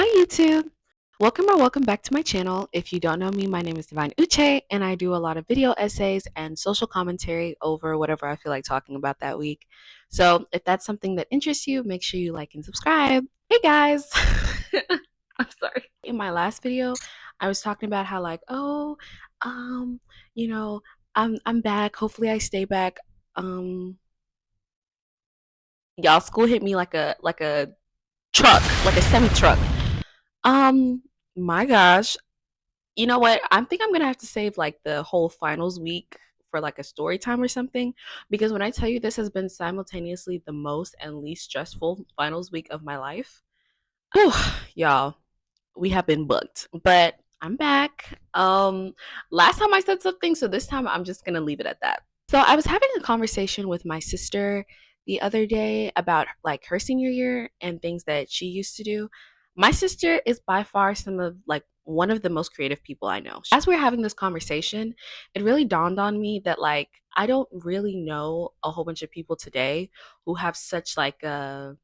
Hi YouTube! Welcome back to my channel. If you don't know me, my name is Divine Uche and I do a lot of video essays and social commentary over whatever I feel like talking about that week. So if that's something that interests you, make sure you like and subscribe. Hey guys! I'm sorry. In my last video, I was talking about how um, you know, I'm back. Hopefully I stay back. Um, y'all, school hit me like a truck, like a semi truck. Um, my gosh. You know what? I think I'm gonna have to save like the whole finals week for like a story time or something. Because when I tell you this has been simultaneously the most and least stressful finals week of my life, whew, y'all, we have been booked. But I'm back. Last time I said something, so this time I'm just gonna leave it at that. So I was having a conversation with my sister the other day about like her senior year and things that she used to do. My sister is by far some of like one of the most creative people I know. As we are having this conversation, it really dawned on me that like I don't really know a whole bunch of people today who have such like a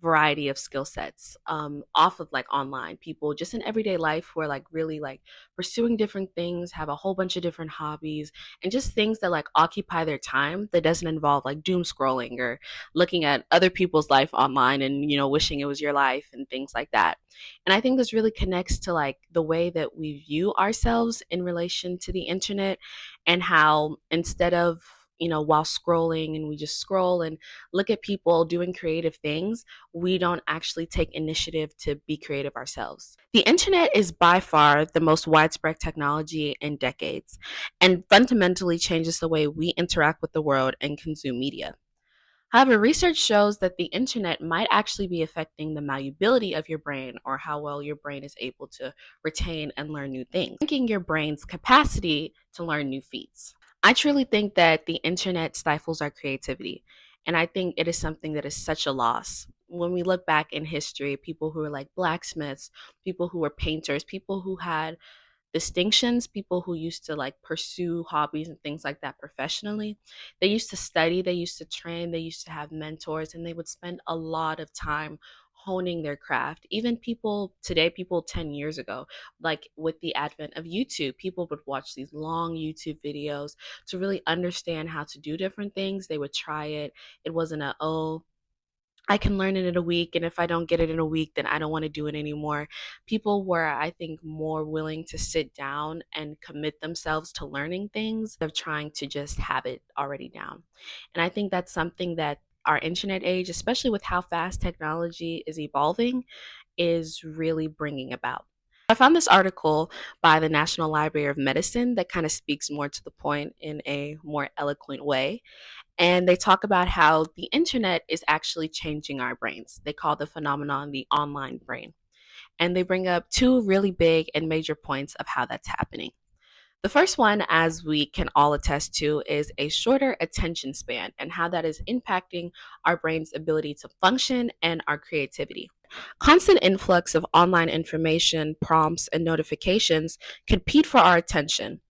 variety of skill sets off of like online people just in everyday life who are like really like pursuing different things, have a whole bunch of different hobbies and just things that like occupy their time that doesn't involve like doom scrolling or looking at other people's life online and wishing it was your life and things like that. And I think this really connects to like the way that we view ourselves in relation to the internet, and how instead of while scrolling and we just scroll and look at people doing creative things, we don't actually take initiative to be creative ourselves. The internet is by far the most widespread technology in decades and fundamentally changes the way we interact with the world and consume media. However, research shows that the internet might actually be affecting the malleability of your brain, or how well your brain is able to retain and learn new things, shrinking your brain's capacity to learn new feats. I truly think that the internet stifles our creativity, and I think it is something that is such a loss. When we look back in history, people who were like blacksmiths, people who were painters, people who had distinctions, people who used to like pursue hobbies and things like that professionally, they used to study, they used to train, they used to have mentors, and they would spend a lot of time honing their craft. Even people today, people 10 years ago, like with the advent of YouTube, people would watch these long YouTube videos to really understand how to do different things. They would try it. It wasn't a, oh, I can learn it in a week, and if I don't get it in a week, then I don't want to do it anymore. People were, I think, more willing to sit down and commit themselves to learning things of trying to just have it already down. And I think that's something that our internet age, especially with how fast technology is evolving, is really bringing about. I found this article by the National Library of Medicine that kind of speaks more to the point in a more eloquent way, and they talk about how the internet is actually changing our brains. They call the phenomenon the online brain. And they bring up two really big and major points of how that's happening. The first one, as we can all attest to, is a shorter attention span and how that is impacting our brain's ability to function and our creativity. Constant influx of online information, prompts, and notifications compete for our attention.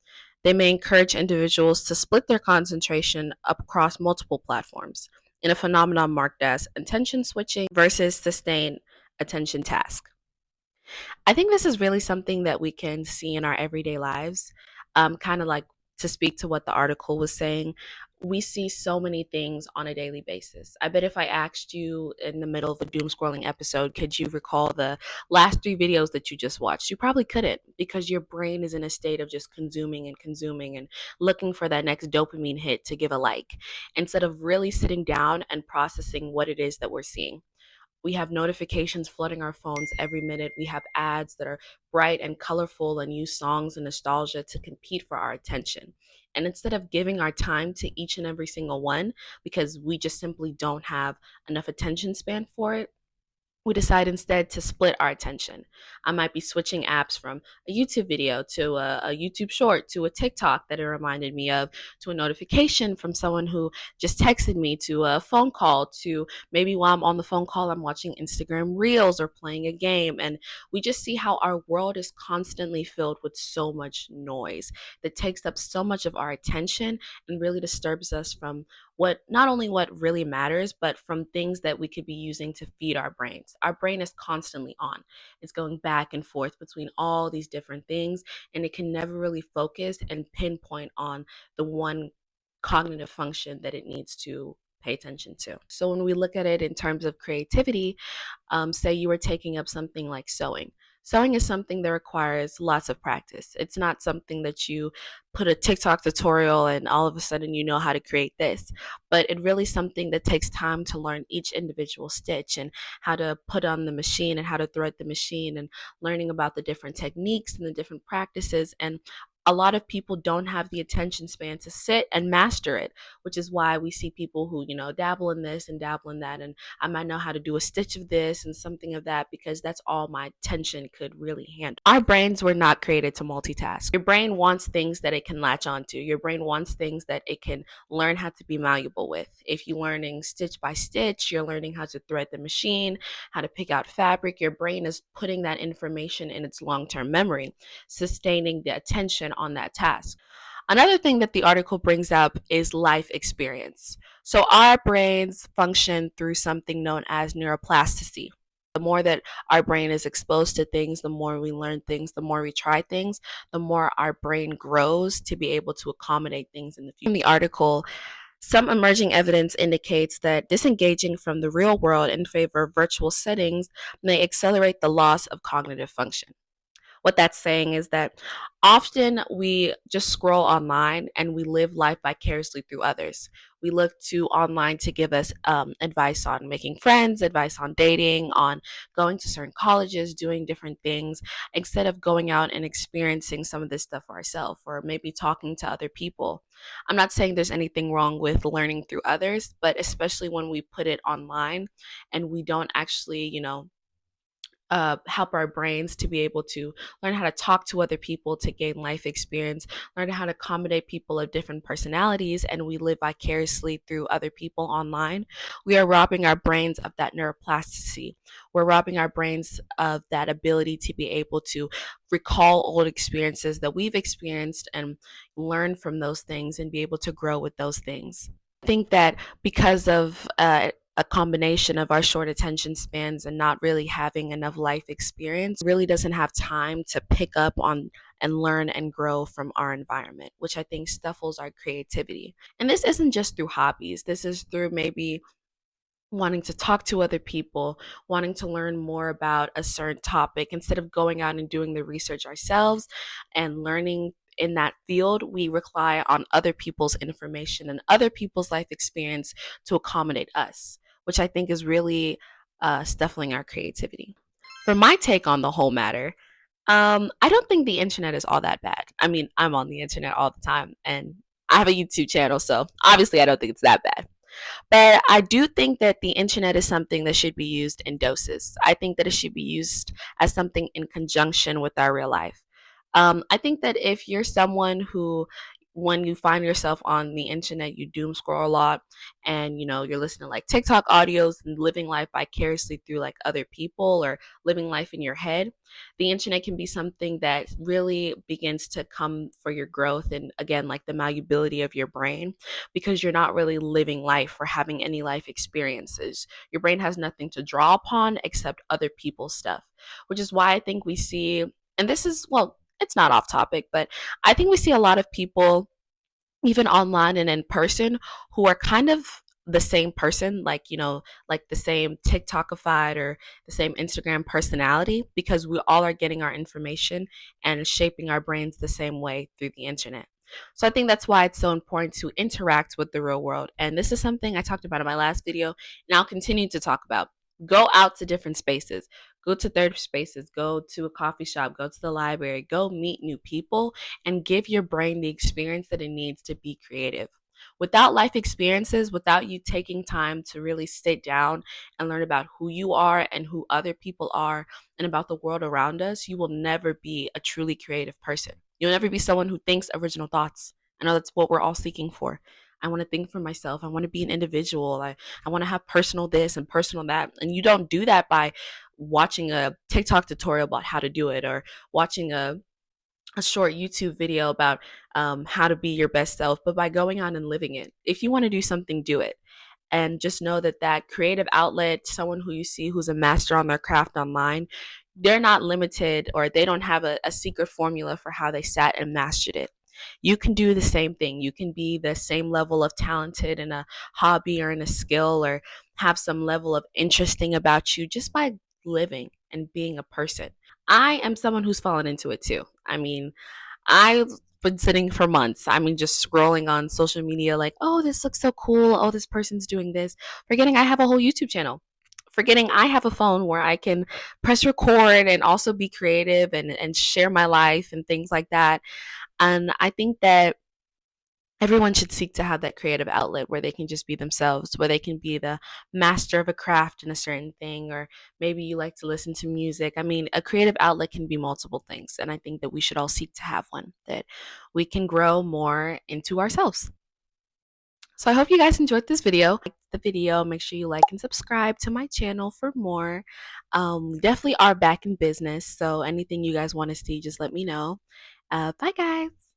They may encourage individuals to split their concentration across multiple platforms in a phenomenon marked as attention switching versus sustained attention task. I think this is really something that we can see in our everyday lives. Kind of like, to speak to what the article was saying, we see so many things on a daily basis. I bet if I asked you in the middle of a doom scrolling episode, could you recall the last three videos that you just watched? You probably couldn't, because your brain is in a state of just consuming and looking for that next dopamine hit to give a like, instead of really sitting down and processing what it is that we're seeing. We have notifications flooding our phones every minute. We have ads that are bright and colorful and use songs and nostalgia to compete for our attention. And instead of giving our time to each and every single one, because we just simply don't have enough attention span for it, we decide instead to split our attention. I might be switching apps from a YouTube video to a YouTube short to a TikTok that it reminded me of, to a notification from someone who just texted me, to a phone call, to maybe while I'm on the phone call, I'm watching Instagram Reels or playing a game. And we just see how our world is constantly filled with so much noise that takes up so much of our attention and really disturbs us from what not only what really matters, but from things that we could be using to feed our brains. Our brain is constantly on. It's going back and forth between all these different things, and it can never really focus and pinpoint on the one cognitive function that it needs to pay attention to. So when we look at it in terms of creativity, say you were taking up something like sewing. Sewing is something that requires lots of practice. It's not something that you put a TikTok tutorial and all of a sudden you know how to create this, but it really is something that takes time to learn each individual stitch and how to put on the machine and how to thread the machine and learning about the different techniques and the different practices. And a lot of people don't have the attention span to sit and master it, which is why we see people who, dabble in this and dabble in that. And I might know how to do a stitch of this and something of that because that's all my attention could really handle. Our brains were not created to multitask. Your brain wants things that it can latch onto. Your brain wants things that it can learn how to be malleable with. If you're learning stitch by stitch, you're learning how to thread the machine, how to pick out fabric, your brain is putting that information in its long-term memory, sustaining the attention on that task. Another thing that the article brings up is life experience. So our brains function through something known as neuroplasticity. The more that our brain is exposed to things, the more we learn things, the more we try things, the more our brain grows to be able to accommodate things in the future. In the article, some emerging evidence indicates that disengaging from the real world in favor of virtual settings may accelerate the loss of cognitive function. What that's saying is that often we just scroll online and we live life vicariously through others. We look to online to give us advice on making friends, advice on dating, on going to certain colleges, doing different things, instead of going out and experiencing some of this stuff for ourselves or maybe talking to other people. I'm not saying there's anything wrong with learning through others, but especially when we put it online and we don't actually, help our brains to be able to learn how to talk to other people to gain life experience, learn how to accommodate people of different personalities, and we live vicariously through other people online. We are robbing our brains of that neuroplasticity. We're robbing our brains of that ability to be able to recall old experiences that we've experienced and learn from those things and be able to grow with those things. I think that because of a combination of our short attention spans and not really having enough life experience, really doesn't have time to pick up on and learn and grow from our environment, which I think stifles our creativity. And this isn't just through hobbies, this is through maybe wanting to talk to other people, wanting to learn more about a certain topic. Instead of going out and doing the research ourselves and learning in that field, we rely on other people's information and other people's life experience to accommodate us, which I think is really stifling our creativity. For my take on the whole matter, I don't think the internet is all that bad. I mean, I'm on the internet all the time and I have a YouTube channel, so obviously I don't think it's that bad. But I do think that the internet is something that should be used in doses. I think that it should be used as something in conjunction with our real life. I think that if you're someone who, when you find yourself on the internet, you doom scroll a lot and you're listening to like TikTok audios and living life vicariously through like other people or living life in your head, the internet can be something that really begins to come for your growth and again, like the malleability of your brain because you're not really living life or having any life experiences. Your brain has nothing to draw upon except other people's stuff, which is why I think we see, and this is, well, it's not off topic, but I think we see a lot of people, even online and in person, who are kind of the same person, like, like the same TikTokified or the same Instagram personality, because we all are getting our information and shaping our brains the same way through the internet. So I think that's why it's so important to interact with the real world. And this is something I talked about in my last video, and I'll continue to talk about. Go out to different spaces, go to third spaces, go to a coffee shop, go to the library, go meet new people, and give your brain the experience that it needs to be creative. Without life experiences, without you taking time to really sit down and learn about who you are and who other people are and about the world around us, you will never be a truly creative person. You'll never be someone who thinks original thoughts. I know that's what we're all seeking for. I want to think for myself. I want to be an individual. I want to have personal this and personal that. And you don't do that by watching a TikTok tutorial about how to do it or watching a a short YouTube video about how to be your best self, but by going on and living it. If you want to do something, do it. And just know that that creative outlet, someone who you see who's a master on their craft online, they're not limited, or they don't have a secret formula for how they sat and mastered it. You can do the same thing. You can be the same level of talented in a hobby or in a skill, or have some level of interesting about you just by living and being a person. I am someone who's fallen into it too. I mean, I've been sitting for months. I mean, just scrolling on social media, like, oh, this looks so cool. Oh, this person's doing this. Forgetting I have a whole YouTube channel. Forgetting I have a phone where I can press record and also be creative and share my life and things like that. And I think that everyone should seek to have that creative outlet where they can just be themselves, where they can be the master of a craft in a certain thing, or maybe you like to listen to music. I mean, a creative outlet can be multiple things, and I think that we should all seek to have one that we can grow more into ourselves. So I hope you guys enjoyed this video. Like the video, make sure you like and subscribe to my channel for more. Definitely are back in business, so anything you guys want to see, just let me know. Bye guys.